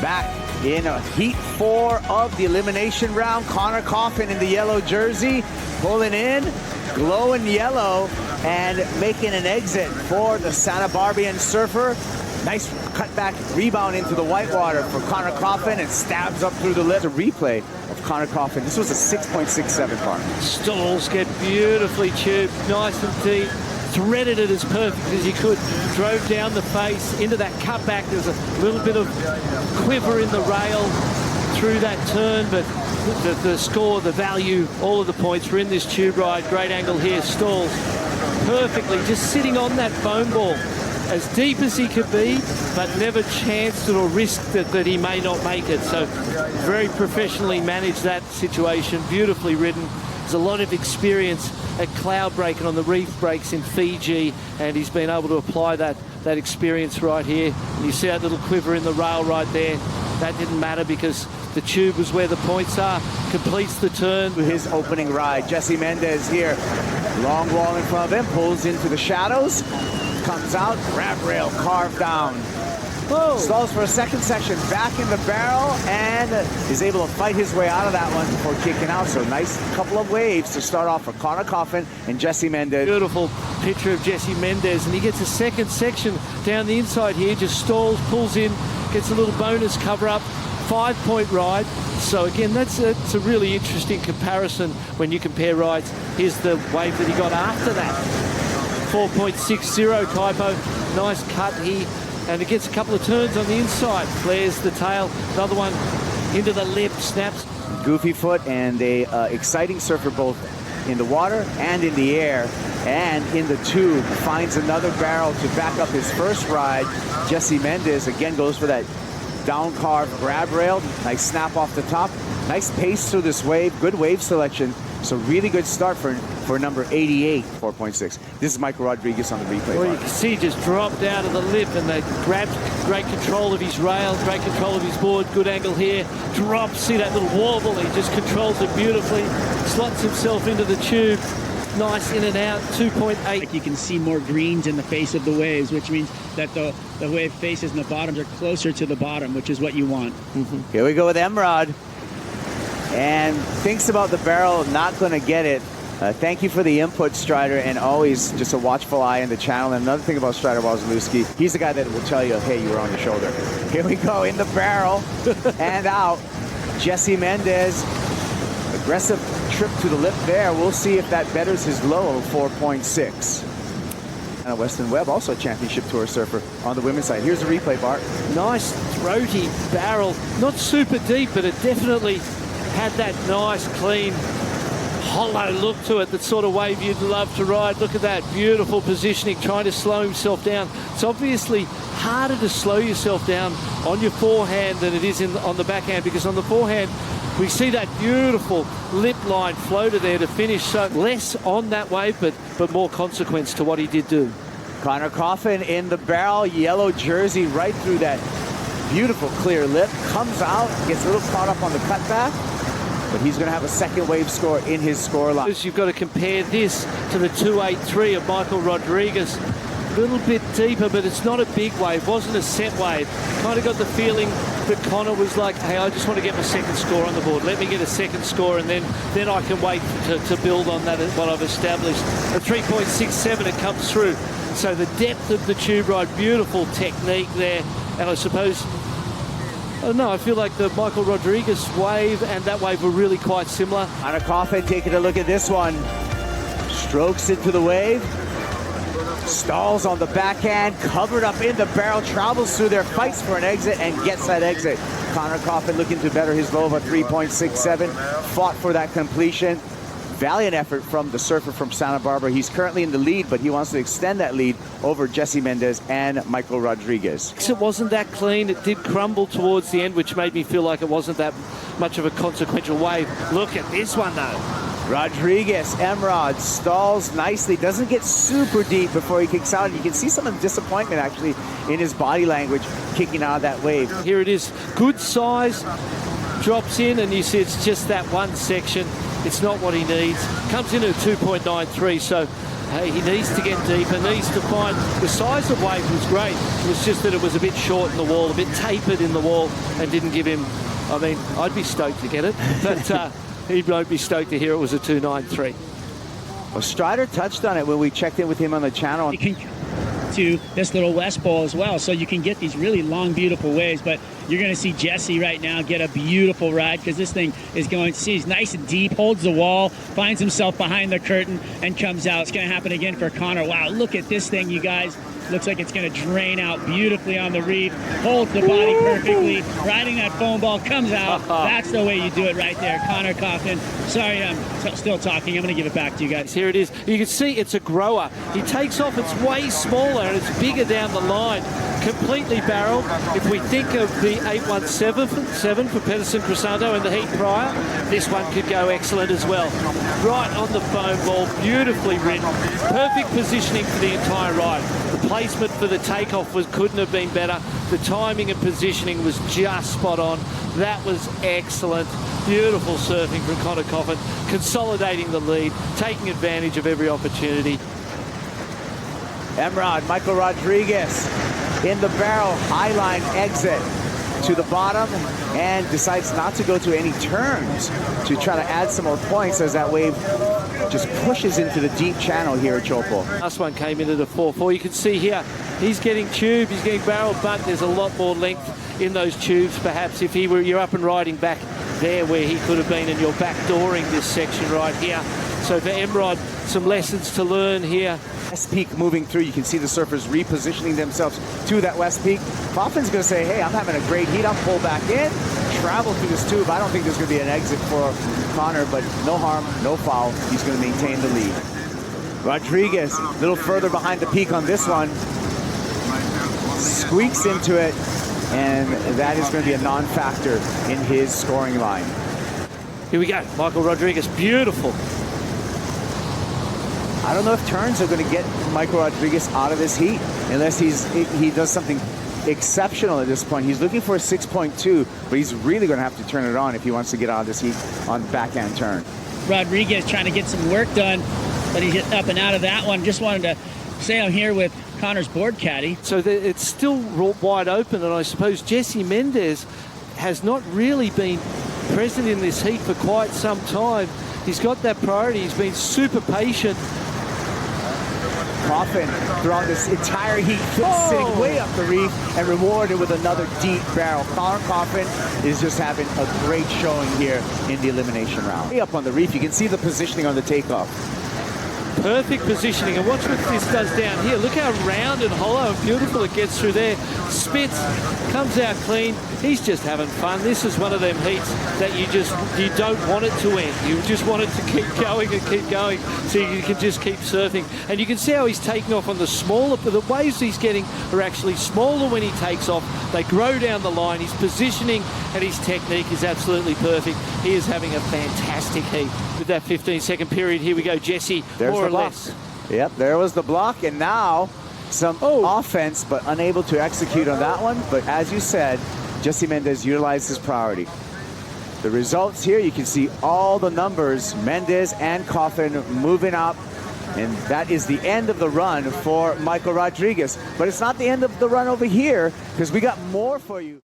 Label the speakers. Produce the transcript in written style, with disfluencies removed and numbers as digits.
Speaker 1: Back in Heat 4 of the elimination round, Connor Coffin in the yellow jersey, pulling in, glowing yellow, and making an exit for the Santa Barbarian surfer. Nice cutback rebound into the whitewater for Connor Coffin, and stabs up through the lip. A replay of Connor Coffin. This was a 6.67 par.
Speaker 2: Stalls get beautifully tubed, nice and deep. Threaded it as perfect as he could. Drove down the face into that cutback. There's a little bit of quiver in the rail through that turn, but the score, the value, all of the points were in this tube ride. Great angle here. Stalls perfectly, just sitting on that foam ball as deep as he could be, but never chanced it or risked it that he may not make it. So very professionally managed that situation, beautifully ridden. There's a lot of experience at cloud breaking on the reef breaks in Fiji, and he's been able to apply that experience right here. And you see that little quiver in the rail right there. That didn't matter because the tube was where the points are. Completes the turn.
Speaker 1: His opening ride, Jesse Mendes here. Long wall in front of him, pulls into the shadows, comes out, grab rail carved down.
Speaker 2: Whoa.
Speaker 1: Stalls for a second section, back in the barrel, and is able to fight his way out of that one before kicking out. So nice couple of waves to start off for Connor Coffin and Jesse Mendes.
Speaker 2: Beautiful picture of Jesse Mendes, and he gets a second section down the inside here, just stalls, pulls in, gets a little bonus cover up, 5-point ride. So again, that's a really interesting comparison when you compare rides. Here's the wave that he got after that. 4.60 Teahupo'o, nice cut here. And it gets a couple of turns on the inside, flares the tail, another one into the lip, snaps.
Speaker 1: Goofy foot and a exciting surfer both in the water and in the air, and in the tube finds another barrel to back up his first ride. Jesse Mendes again goes for that down carve grab rail, nice snap off the top, nice pace through this wave, good wave selection. So really good start for number 88, 4.6. This is Michael Rodrigues on the replay.
Speaker 2: Well, you can see just dropped out of the lip, and they grabbed great control of his rail, great control of his board, good angle here. Drops, see that little warble, he just controls it beautifully, slots himself into the tube. Nice in and out, 2.8.
Speaker 3: You can see more greens in the face of the waves, which means that the wave faces and the bottoms are closer to the bottom, which is what you want.
Speaker 1: Here we go with Emrod. And thinks about the barrel, not going to get it. Thank you for the input, Strider, and always just a watchful eye in the channel. And another thing about Strider Wozlewski, he's the guy that will tell you, hey, you were on the shoulder. Here we go in the barrel and out. Jesse Mendes, aggressive trip to the lip there. We'll see if that betters his low of 4.6. And Weston Webb, also a championship tour surfer on the women's side. Here's the replay, Bart.
Speaker 2: Nice throaty barrel, not super deep, but it definitely had that nice, clean, hollow look to it, that sort of wave you'd love to ride. Look at that, beautiful positioning, trying to slow himself down. It's obviously harder to slow yourself down on your forehand than it is on the backhand, because on the forehand, we see that beautiful lip line floater there to finish. So less on that wave, but more consequence to what he did do.
Speaker 1: Connor Coffin in the barrel, yellow jersey right through that beautiful clear lip, comes out, gets a little caught up on the cutback, but he's going to have a second wave score in his score line.
Speaker 2: You've got to compare this to the 283 of Michael Rodrigues. A little bit deeper, but it's not a big wave, wasn't a set wave. Kind of got the feeling that Connor was like, hey, I just want to get my second score on the board. Let me get a second score, and then I can wait to build on that, what I've established. A 3.67, it comes through. So the depth of the tube ride, beautiful technique there. And I suppose, I don't know, I feel like the Michael Rodrigues wave and that wave were really quite similar.
Speaker 1: Connor Coffin taking a look at this one. Strokes into the wave. Stalls on the backhand, covered up in the barrel, travels through there, fights for an exit, and gets that exit. Connor Coffin looking to better his low of a 3.67. Fought for that completion. Valiant effort from the surfer from Santa Barbara. He's currently in the lead, but he wants to extend that lead over Jesse Mendes and Michael Rodrigues.
Speaker 2: It wasn't that clean. It did crumble towards the end, which made me feel like it wasn't that much of a consequential wave. Look at this one, though.
Speaker 1: Rodrigues, Emrod, stalls nicely, doesn't get super deep before he kicks out. You can see some of the disappointment actually in his body language kicking out of that wave.
Speaker 2: Here it is, good size, drops in, and you see it's just that one section. It's not what he needs. Comes in at 2.93, so Hey, he needs to get deeper, needs to find... The size of wave was great. It was just that it was a bit short in the wall, a bit tapered in the wall, and didn't give him... I mean, I'd be stoked to get it, but he won't be stoked to hear it was a 2.93.
Speaker 1: Well, Strider touched on it when we checked in with him on the channel.
Speaker 3: You can to this little West Bowl as well, so you can get these really long, beautiful waves. But you're going to see Jesse right now get a beautiful ride, because this thing is going to see he's nice and deep, holds the wall, finds himself behind the curtain, and comes out. It's going to happen again for Connor. Wow, look at this thing, you guys. Looks like it's going to drain out beautifully on the reef, holds the body perfectly, riding that foam ball, comes out. That's the way you do it right there. Connor Coffin. Sorry, I'm still talking. I'm going to give it back to you guys.
Speaker 2: Here it is. You can see it's a grower. He takes off, it's way smaller, and it's bigger down the line. Completely barreled. If we think of the 817 for Pedersen Crisanto in the heat prior, this one could go excellent as well. Right on the foam ball, beautifully ridden. Perfect positioning for the entire ride. The placement for the takeoff couldn't have been better. The timing and positioning was just spot on. That was excellent. Beautiful surfing from Connor Coffin, consolidating the lead, taking advantage of every opportunity.
Speaker 1: Emrod, Michael Rodrigues in the barrel, highline exit to the bottom, and decides not to go to any turns to try to add some more points as that wave just pushes into the deep channel here at Teahupo'o.
Speaker 2: Last one came into the 4-4. You can see here, he's getting tube, he's getting barrel, but there's a lot more length in those tubes. Perhaps if you're up and riding back there where he could have been, and you're backdooring this section right here. So for Emrod, some lessons to learn here.
Speaker 1: West Peak moving through. You can see the surfers repositioning themselves to that West Peak. Coffin's going to say, hey, I'm having a great heat. I'll pull back in, travel through this tube. I don't think there's going to be an exit for Connor, but no harm, no foul. He's going to maintain the lead. Rodrigues, a little further behind the peak on this one. Squeaks into it, and that is going to be a non-factor in his scoring line.
Speaker 2: Here we go, Michael Rodrigues, beautiful.
Speaker 1: I don't know if turns are going to get Michael Rodrigues out of this heat unless he does something exceptional at this point. He's looking for a 6.2, but he's really going to have to turn it on if he wants to get out of this heat on the backhand turn.
Speaker 3: Rodrigues trying to get some work done, but he's up and out of that one. Just wanted to say I'm here with Connor's board caddy.
Speaker 2: So it's still wide open, and I suppose Jesse Mendes has not really been present in this heat for quite some time. He's got that priority. He's been super patient.
Speaker 1: Coffin throughout this entire heat, sitting way up the reef and rewarded with another deep barrel. Connor Coffin is just having a great showing here in the elimination round. Way up on the reef, you can see the positioning on the takeoff.
Speaker 2: Perfect positioning, and watch what this does down here. Look how round and hollow and beautiful it gets through there. Spits, comes out clean. He's just having fun. This is one of them heats that you don't want it to end. You just want it to keep going and keep going, so you can just keep surfing. And you can see how he's taking off on the smaller, but the waves he's getting are actually smaller when he takes off. They grow down the line. His positioning and his technique is absolutely perfect. He is having a fantastic heat. With that 15-second period, here we go, Jesse.
Speaker 1: There's
Speaker 2: more
Speaker 1: the
Speaker 2: or
Speaker 1: block.
Speaker 2: less.
Speaker 1: Yep, there was the block, and now some offense, but unable to execute on that one. But as you said, Jesse Mendes utilized his priority. The results here, you can see all the numbers, Mendes and Coffin moving up, and that is the end of the run for Michael Rodrigues. But it's not the end of the run over here, because we got more for you.